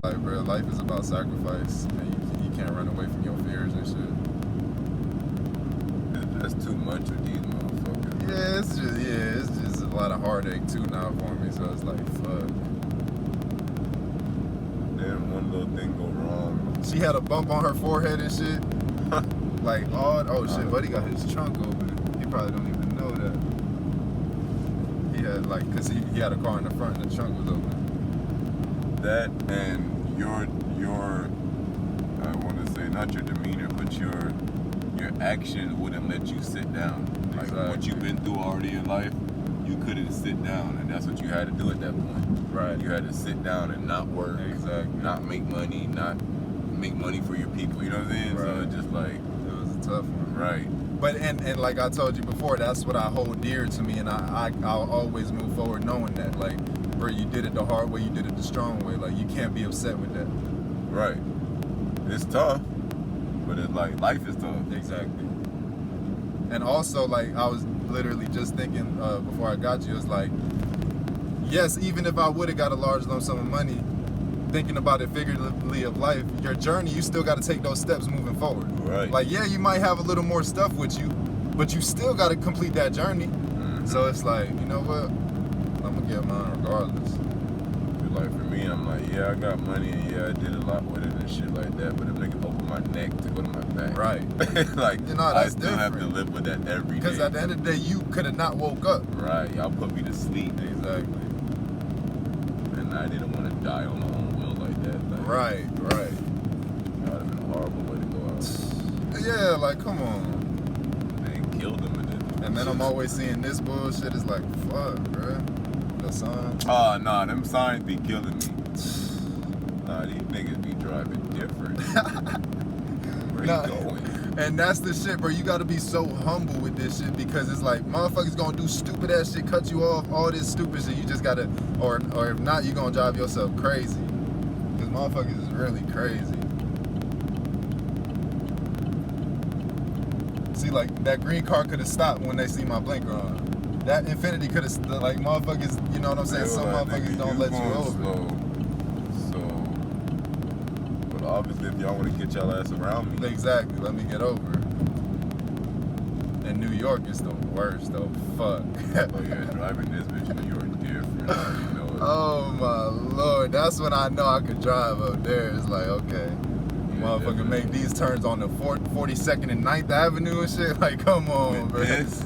Like, bro, life is about sacrifice, and you can't run away from your fears and shit. That's too much of these motherfuckers. Yeah, it's just a lot of heartache too now for me. So it's like, fuck. Then one little thing go wrong. She had a bump on her forehead and shit. Like, oh shit, buddy got his trunk open. He probably don't even know that. He had like, cause he had a car in the front and the trunk was open. That and your I want to say not your demeanor, but your actions wouldn't let you sit down. Like Exactly. what you've been through already in life, you couldn't sit down, and that's what you had to do at that point. Right. You had to sit down and not work, Exactly. not make money for your people. You know what I'm saying? Right. So it's just like, It was a tough one. right. But and like I told you before, that's what I hold dear to me, and I'll always move forward knowing that, like, bro, you did it the hard way, you did it the strong way. Like, you can't be upset with that. Right. It's tough, but it's like life is tough. Exactly. And also, like, I was literally just thinking before I got you, it's like, yes, even if I would have got a large lump sum of money, thinking about it figuratively of life, your journey, you still got to take those steps moving forward. Right. Like, yeah, you might have a little more stuff with you, but you still got to complete that journey. Mm-hmm. So it's like, you know what? I'm going to get mine regardless. Like for me, I'm like, yeah, I got money and yeah, I did a lot with it and shit like that, but if nigga open my neck to go to my back. Right. Like, You know, I that's still have to different. live with that every day. Because at the end of the day, you could have not woke up. Right, y'all put me to sleep. Exactly. And I didn't want to die on my own will like that. Like, Right. that would have been a horrible way to go out. Yeah, like, come on. They killed him And then I'm always seeing this bullshit. It's like, fuck, bruh. The sun. Oh, nah, them signs be killing me. Nah, these niggas be driving different. Where Nah. you going? And that's the shit, bro. You gotta be so humble with this shit because it's like motherfuckers gonna do stupid ass shit, cut you off, all this stupid shit. You just gotta, or if not, you gonna drive yourself crazy. Cause motherfuckers is really crazy. See, like that green car could have stopped when they see my blinker on. That Infinity could have, like, motherfuckers. You know what I'm saying? They were Some like, motherfuckers nigga, don't let you going over. slow. So, but obviously, if y'all want to get y'all ass around me, Exactly. Let me get over. And New York is the worst, though. Fuck. oh yeah, driving this bitch in New York different. You know it. Oh my lord, that's when I know I could drive up there. It's like, okay, motherfucker, make these turns on the 42nd and 9th Avenue and shit. Like, come on, bro. This,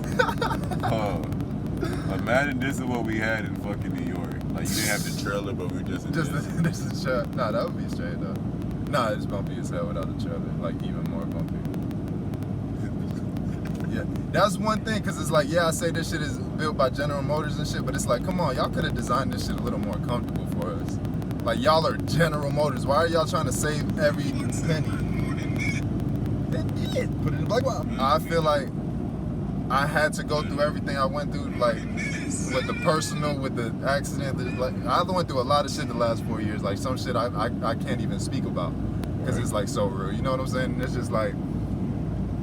imagine this is what we had in fucking New York. Like you didn't have the trailer, but we were just in Just this. this is shut. Nah, that would be straight up. Nah, it's bumpy as hell without the trailer. Like, even more bumpy. Yeah, that's one thing, cause it's like, yeah, I say this shit is built by General Motors and shit, but it's like, come on, y'all could have designed this shit a little more comfortable for us. Like, y'all are General Motors. Why are y'all trying to save every penny? Put it in the black box. I feel like I had to go through everything I went through, like with the personal, with the accident. Like, I went through a lot of shit the last 4 years. Like, some shit I can't even speak about because it's like so real. You know what I'm saying? It's just like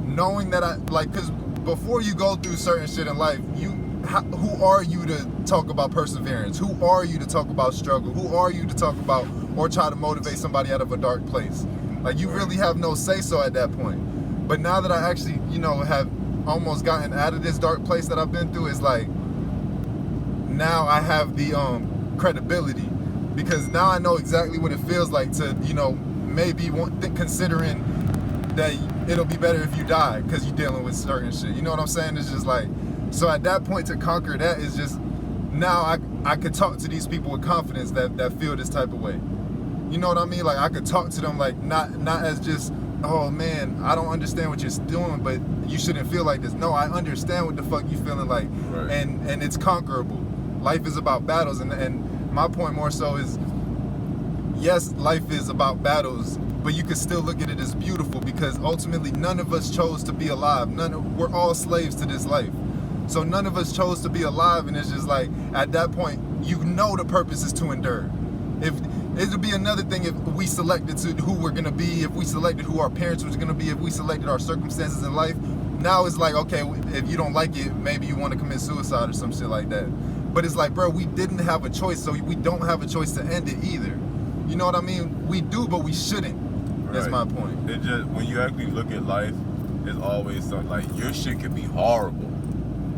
knowing that because before you go through certain shit in life, who are you to talk about perseverance? Who are you to talk about struggle? Who are you to talk about or try to motivate somebody out of a dark place? Like, you really have no say-so at that point. But now that I actually, have almost gotten out of this dark place that I've been through, it's like, now I have the credibility. Because now I know exactly what it feels like to, maybe considering that it'll be better if you die because you're dealing with certain shit. You know what I'm saying? It's just like, so at that point to conquer that is just, now I could talk to these people with confidence that feel this type of way. You know what I mean? Like, I could talk to them like not as just, oh man, I don't understand what you're doing, but you shouldn't feel like this. No, I understand what the fuck you feeling like, Right. and it's conquerable. Life is about battles, and my point more so is, yes, life is about battles, but you can still look at it as beautiful because ultimately none of us chose to be alive. We're all slaves to this life. So none of us chose to be alive, and it's just like, at that point, the purpose is to endure. If it'll be another thing if we selected to who we're gonna be, if we selected who our parents was gonna be, if we selected our circumstances in life. Now it's like, okay, if you don't like it, maybe you want to commit suicide or some shit like that. But it's like, bro, we didn't have a choice, so we don't have a choice to end it either. You know what I mean? We do, but we shouldn't. That's my point. It just, when you actually look at life, it's always something like, your shit could be horrible.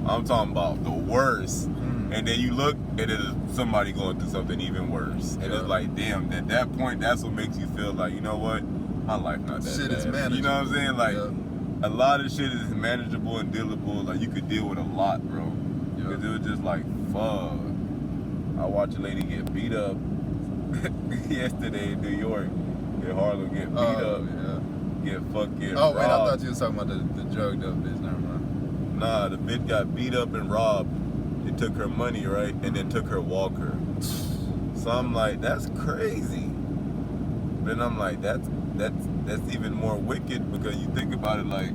I'm talking about the worst. And then you look and it is somebody going through something even worse. And it's like, damn, at that point, that's what makes you feel like, you know what? My life not that shit bad. Is manageable. You know what I'm saying? Like, a lot of shit is manageable and dealable. Like, you could deal with a lot, bro. Because it was just like, fuck. I watched a lady get beat up yesterday in New York. In Harlem, get beat up. Get fucking robbed. Wait, I thought you was talking about the drugged up bitch. Never mind. Nah, the bitch got beat up and robbed. They took her money, right? And then took her walker. So I'm like, that's crazy. Then I'm like, that's even more wicked, because you think about it like,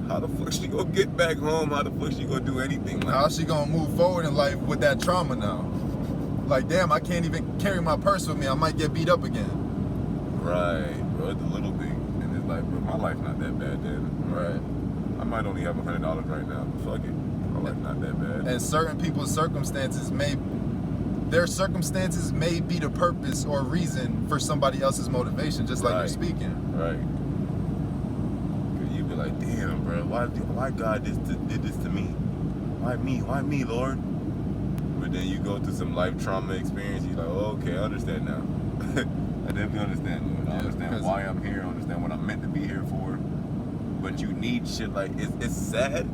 how the fuck she gonna get back home? How the fuck she gonna do anything? Like, how she gonna move forward in life with that trauma now? Like, damn, I can't even carry my purse with me. I might get beat up again. Right, bro, it's a little thing. And it's like, bro, my life not that bad then. Right. I might only have $100 right now, but fuck it. My life not that bad. And certain people's circumstances may be the purpose or reason for somebody else's motivation, just like you're speaking. Right. Cause you be like, damn, bro, why God did this to me? Why me? Why me, Lord? But then you go through some life trauma experience, you're like, oh, okay, I understand now. I definitely understand, Lord. I understand why I'm here. I understand what I'm meant to be here for. But you need shit like, it's sad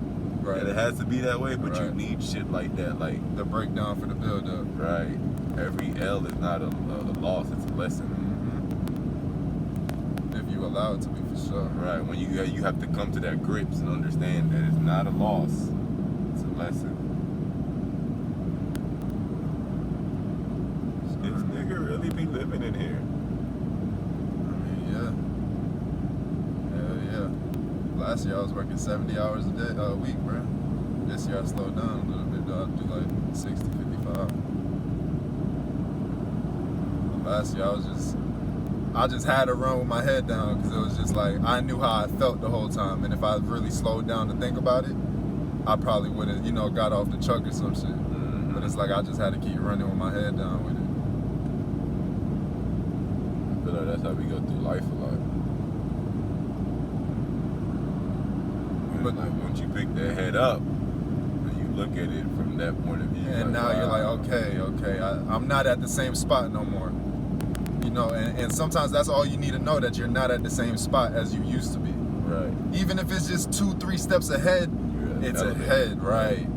that it has to be that way, but you need shit like that, like the breakdown for the build up. Right. Every L is not a loss, it's a lesson. If you allow it to be, for sure. Right. When you have to come to that grips and understand that it's not a loss, it's a lesson. This nigga really be living in here. Last year I was working 70 hours a week, bro. This year I slowed down a little bit, though. I do like 60, 55. But last year I just had to run with my head down, because it was just like, I knew how I felt the whole time. And if I really slowed down to think about it, I probably would have, got off the truck or some shit. But it's like, I just had to keep running with my head down with it. I feel like that's how we go through life a lot. But like, once you pick that head up, and you look at it from that point of view, and now you're like, okay, I'm not at the same spot no more. And sometimes that's all you need to know, that you're not at the same spot as you used to be. Right. Even if it's just 2-3 steps ahead, it's ahead. Right.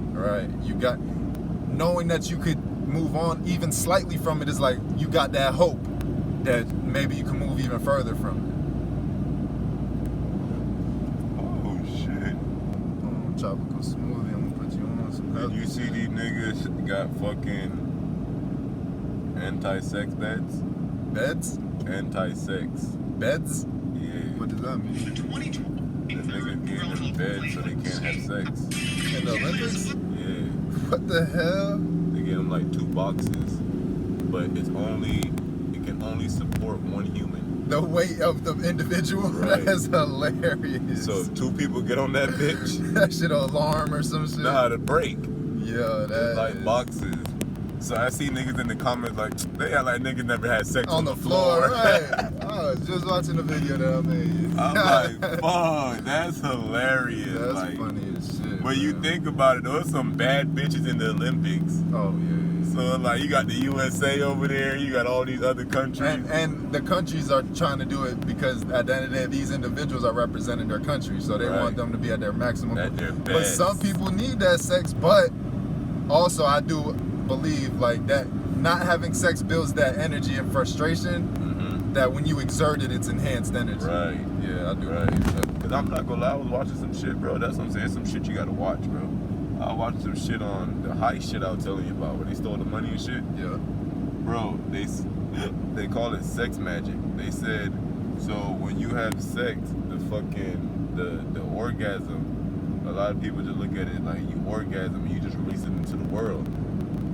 You got, knowing that you could move on even slightly from it is like, you got that hope that maybe you can move even further from it. Tropical smoothie, I'm gonna put you on some healthy. Did you see these niggas got fucking anti-sex beds? Beds? Anti-sex. Beds? Yeah. What does that mean? The niggas getting them beds so they can't have sex. In the Olympics? Yeah. What the hell? They get them like 2 boxes, but it can only support 1 human. The weight of the individual? Right. That's hilarious. So if 2 people get on that bitch, that shit alarm or some shit? nah, to break. Yeah, that it's like is... boxes. So I see niggas in the comments like, they act like niggas never had sex on the floor. Right. I was just watching the video that I made. I'm like, fuck, that's hilarious. That's like, funny as shit. But you think about it, there's some bad bitches in the Olympics. Oh, yeah. So like, you got the USA over there, you got all these other countries. And the countries are trying to do it because at the end of the day, these individuals are representing their country. So they want them to be at their maximum. At their best. But some people need that sex, but also I do believe like that not having sex builds that energy and frustration that when you exert it, it's enhanced energy. Right. Yeah, I do. Right. Cause I'm not gonna lie, I was watching some shit, bro. That's what I'm saying. Some shit you gotta watch, bro. I watched some shit on the heist shit I was telling you about, where they stole the money and shit. Yeah. Bro, they call it sex magic. They said, so when you have sex, the orgasm, a lot of people just look at it like you orgasm and you just release it into the world.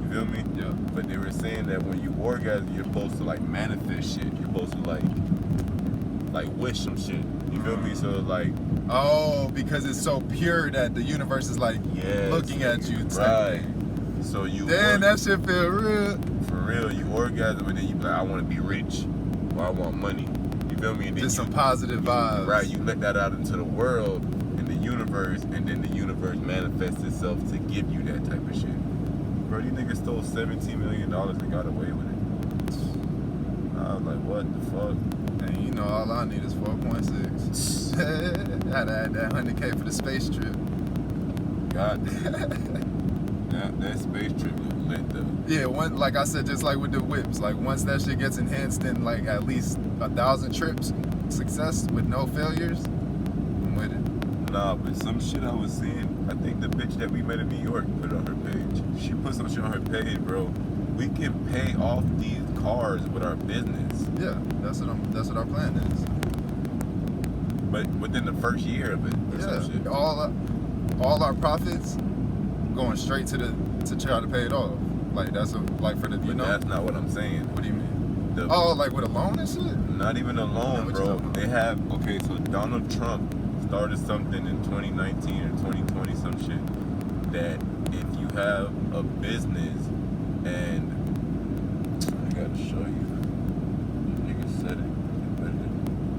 You feel me? Yeah. But they were saying that when you orgasm, you're supposed to like manifest shit. You're supposed to like wish some shit. You feel me? So like, oh, because it's so pure that the universe is like looking at you. Right. So you Damn, that shit feel real. for real, you orgasm and then you be like, I want to be rich, or I want money. You feel me? And then Just some positive vibes. Right, you let that out into the world, in the universe, and then the universe manifests itself to give you that type of shit. Bro, these niggas stole $17 million and got away with it. I was like, what the fuck? And you know, all I need is 4.6. Had to add that 100K for the space trip. God damn. that space trip was lit though. Yeah, like I said, just like with the whips, like once that shit gets enhanced in like at least 1,000 trips, success with no failures, I'm with it. Nah, but some shit I was seeing, I think the bitch that we met in New York put it on her page. She put some shit on her page, bro. We can pay off these cars with our business. Yeah, that's what our plan is. But within the first year of it, or some shit. All our profits going straight to try to pay it off. Like that's like for the But that's not what I'm saying. What do you mean? The, Like with a loan and shit? Not even a loan, What you bro. talking about? They have so Donald Trump started something in 2019 or 2020, some shit, that if you have a business and I gotta show you. Nigga said it.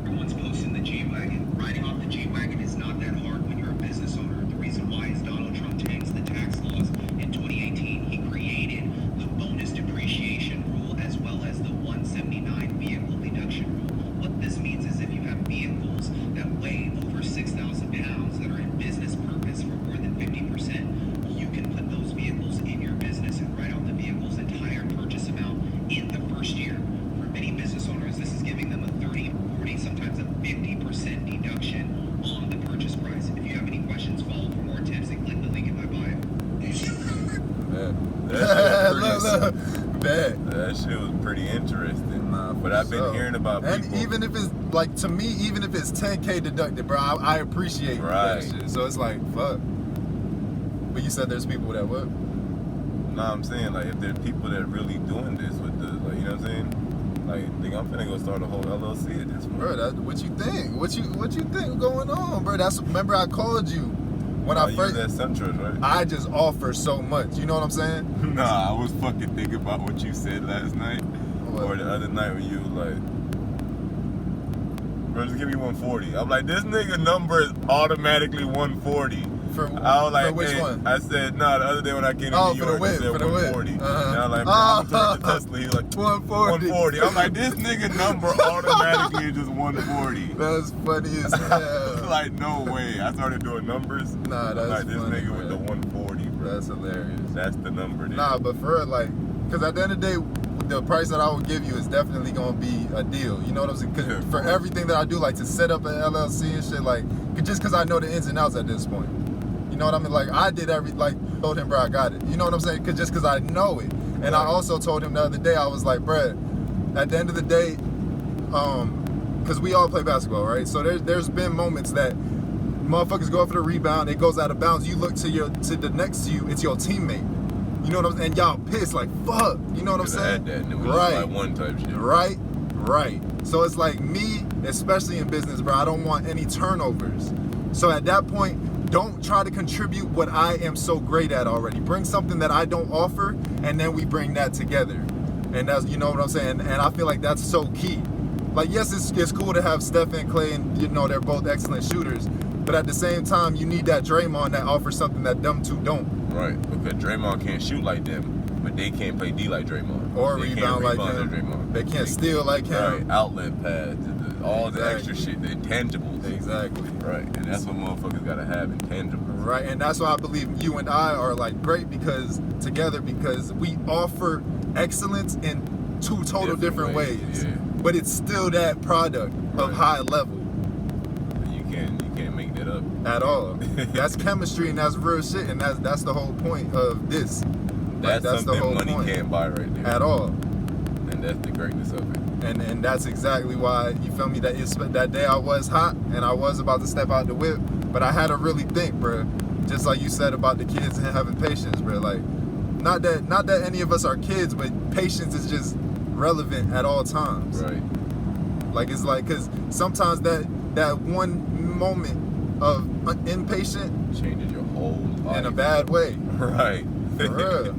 Everyone's posting the G-Wagon. Riding off the G-Wagon is not that hard when you're a business owner. The reason why is Donald Trump changed the tax laws. In 2018, he created the bonus depreciation rule as well as the 179 vehicle deduction rule. What this means is if you have vehicles that weigh over 6,000 pounds that are in business purpose for more than 50%, you can put those vehicles in your business and write off the vehicle's entire purchase amount in the first year. For many business owners, this is giving them a 30, 40, sometimes a 50% deduction on the purchase price. If you have any questions, follow for more tips and click the link in my bio. That shit was pretty interesting. Nah, but I've been hearing about and people. even if it's like, to me, even if it's 10K deducted, bro, I appreciate Right. that shit. So it's like, fuck. But you said there's people that what? Nah, I'm saying like if there's people that really doing this with the like, you know what I'm saying? Like, nigga, I'm finna go start a whole LLC at this point. Bro, what you think? What you think going on, bro? Remember I called you when I you first. was at SunTrust, right? I just offer so much. You know what I'm saying? Nah, I was fucking thinking about what you said last night or the other night when you was like, bro, just give me 140. I'm like, this nigga number is automatically 140. For, I was like, for which hey, one? I said, no, the other day when I came to New for the York, whip, I said for the whip. 140. Uh-huh. And I was like, bro, I'm turning to Tesla. He was like, 140. 140. I'm like, this nigga number automatically is just 140. That's funny as hell. Like, no way. I started doing numbers. Nah, that's like, this funny, nigga bro. with the 140, bro. That's hilarious. That's the number. Dude. Nah, but for real, like, because at the end of the day, the price that I will give you is definitely going to be a deal. You know what I'm saying? 'Cause Yeah, of for course. everything that I do, like to set up an LLC and shit, like, just because I know the ins and outs at this point. You know what I mean? Like, I did told him, bro, I got it. You know what I'm saying? Just because I know it. And I also told him the other day, I was like, bro, at the end of the day, because we all play basketball, right? So there's been moments that motherfuckers go up for the rebound, it goes out of bounds. You look to the next to you, it's your teammate. You know what I'm saying? And y'all pissed, like, fuck. You know what I'm saying? That, and it was Right. like one type shit. Right. So it's like me, especially in business, bro, I don't want any turnovers. So at that point, don't try to contribute what I am so great at already. Bring something that I don't offer, and then we bring that together. And that's, you know what I'm saying? And I feel like that's so key. Like, yes, it's cool to have Steph and Clay, and, you know, they're both excellent shooters. But at the same time, you need that Draymond that offers something that them two don't. Right, because Draymond can't shoot like them, but they can't play D like Draymond. Or they rebound like rebound him. Draymond. They can't steal like him. Right, outlet pass, all the Exactly. extra shit, the intangibles. Exactly. Right, and that's what motherfuckers gotta have, intangibles. Right, and that's why I believe you and I are like great because we offer excellence in two total different ways. Yeah. But it's still that product of Right. high level You can't make that up. at all. That's chemistry and that's real shit, and that's the whole point of this. That's the something whole money point. can't buy right there. At all. And that's the greatness of it. And that's exactly why, you feel me, that day I was hot and I was about to step out the whip, but I had to really think, bro. Just like you said about the kids and having patience, bro. Like, not that any of us are kids, but patience is just relevant at all times. Right. Like, it's like, because sometimes that one moment of impatient Changes your whole life. in a bad way. Right. For real.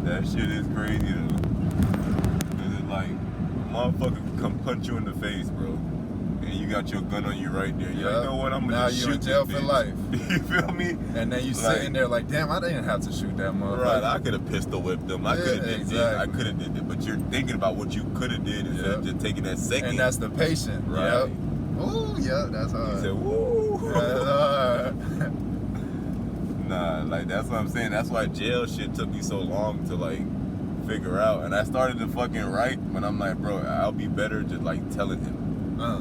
That shit is crazy though. Cause it's like, a motherfucker can come punch you in the face, bro. And you got your gun on you right there. You're like, you know what? I'm gonna just shoot in jail this for bitch. life. You feel me? And then you sitting there like, damn, I didn't have to shoot that motherfucker. Right, I could have pistol whipped them. I could have did exactly. this. I could have did it. But you're thinking about what you could have did instead of just taking that second. And that's the patient. Right. Yep. Ooh, yeah, that's hard. You said, woo. That's hard. Nah, like that's what I'm saying. That's why jail shit took me so long to like figure out. And I started to fucking write, but I'm like, bro, I'll be better just like telling him.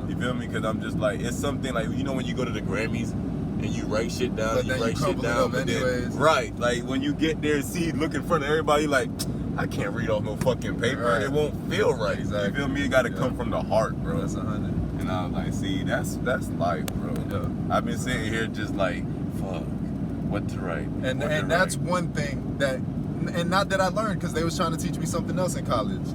You feel me? Because I'm just like, it's something like, you know, when you go to the Grammys and you write shit down, But you then you write shit crumble it down, up but anyways. then, right, like when you get there and see, look in front of everybody, like, I can't read off no fucking paper. Right. It won't feel right. Exactly. You feel me? It got to come from the heart, bro. That's 100. And I was like, see, that's life, bro. Yeah. I've been sitting here just like, fuck, what to write? And what to that's write? one thing that, and not that I learned, because they was trying to teach me something else in college.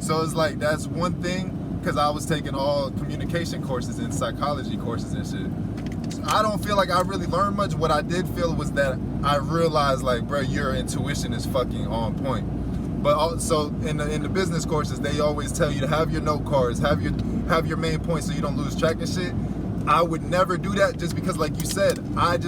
So it's like, that's one thing, because I was taking all communication courses and psychology courses and shit. So I don't feel like I really learned much. What I did feel was that I realized, like, bro, your intuition is fucking on point. But also in the business courses, they always tell you to have your note cards, have your main points so you don't lose track of shit. I would never do that just because, like you said, I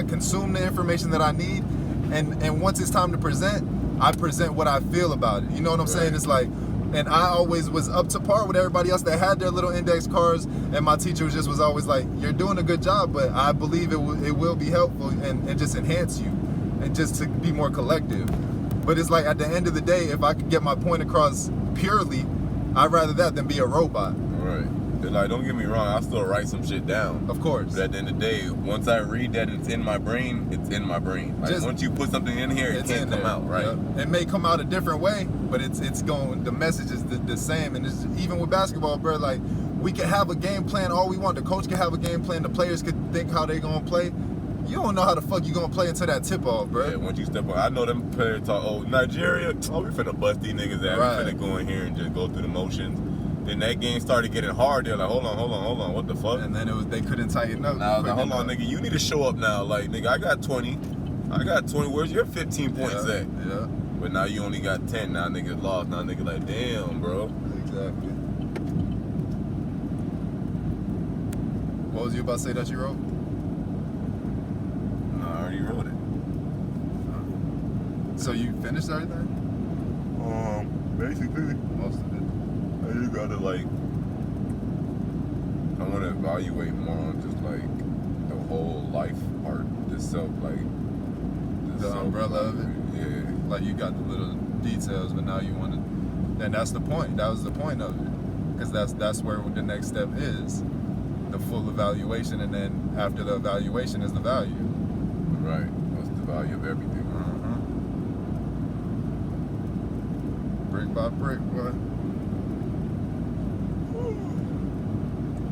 consume the information that I need, and once it's time to present, I present what I feel about it. You know what I'm saying? It's like, and I always was up to par with everybody else that had their little index cards, and my teacher was always like, you're doing a good job, but I believe it will be helpful and just enhance you, and just to be more collective. But it's like, at the end of the day, if I could get my point across purely, I'd rather that than be a robot. Right. Like, don't get me wrong, I still write some shit down. Of course. But at the end of the day, once I read that it's in my brain, it's in my brain. Like, once you put something in here, it can't come out, right? Yeah. It may come out a different way, but it's going, the message is the same. And it's, even with basketball, bro, like, we can have a game plan all we want. The coach can have a game plan. The players could think how they gonna play. You don't know how the fuck you gonna play until that tip off, bro. Yeah, once you step on, I know them players talk, oh, Nigeria, oh, we finna bust these niggas out. Right. We finna go in here and just go through the motions. Then that game started getting hard. They're like, hold on, what the fuck? And then they couldn't tighten up. Now, hold on, nigga, you need to show up now. Like, nigga, I got 20. Where's your 15 points at? Yeah. But now you only got 10. Now nigga lost. Now nigga like, damn, bro. Exactly. What was you about to say that you wrote? No, I already wrote it. So you finished everything? Basically, Most of it. I just gotta like, I wanna evaluate more on just like the whole life part, the self, like The umbrella of it? Yeah. Like, you got the little details, but now you want to, and that's the point. That was the point of it, because that's where the next step is, the full evaluation, and then after the evaluation is the value. Right. What's the value of everything? Brick by brick, boy.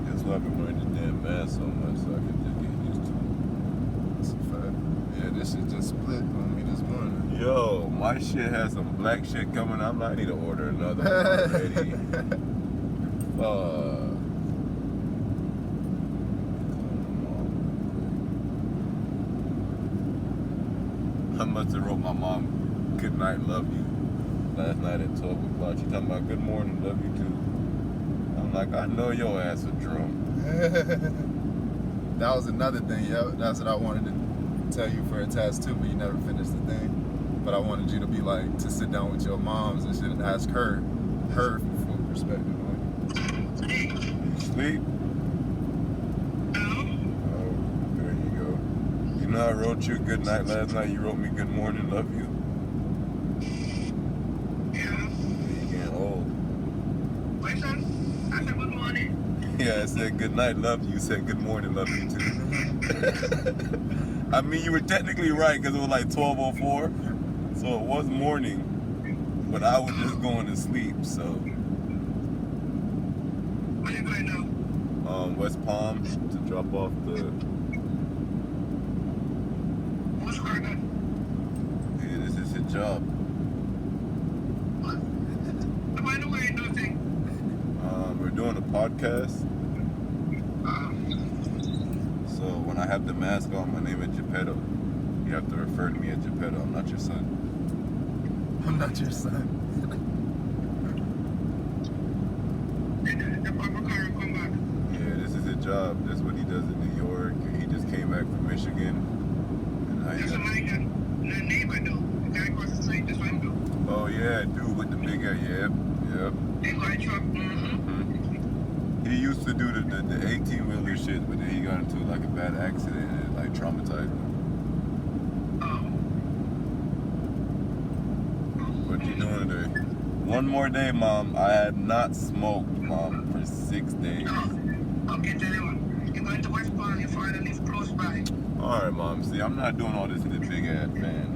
That's why I've been wearing this damn mask so much, so I can just get used to it. That's a fact. Yeah, this shit just split on me this morning. Yo, my shit has some black shit coming. I need to order another one already. I must have wrote my mom, good night, love you, last night at 12 o'clock. She talking about, good morning, love you too. I'm like, I know your ass a drunk. That was another thing, yeah. That's what I wanted to tell you for a task too, but you never finished the thing. But I wanted you to be like, to sit down with your moms and shit and ask her full perspective on You sleep? Oh, there you go. You know I wrote you good night last night? You wrote me good morning, love you. Yeah. You getting old. Wait, son. I said good morning. Yeah, I said good night, love you. You said good morning, love you too. I mean, you were technically right because it was like 12:04, so it was morning, but I was just going to sleep. So, Where you going now? West Palm to drop off the. What's going on? Yeah, this is his job. By the way, nothing. We're doing a podcast. So when I have the mask on, my name is Juhpetto. You You have to refer to me as Juhpetto. I'm not your son. I'm not your son. The proper car will come back. Yeah, this is his job. That's what he does in New York. He just came back from Michigan. And now There's he somebody got the neighbor though. The guy across the street, this one though. Oh yeah, dude with the big hair. Yep. They got a truck. He used to do the 18-wheeler shit, but then he got into like a bad accident and it like traumatized him. What you doing today? One more day, Mom. I had not smoked, Mom, for 6 days. Okay, tell you what. You're going to West Palm, your father lives close by. Alright, Mom. See, I'm not doing all this in the big ass van.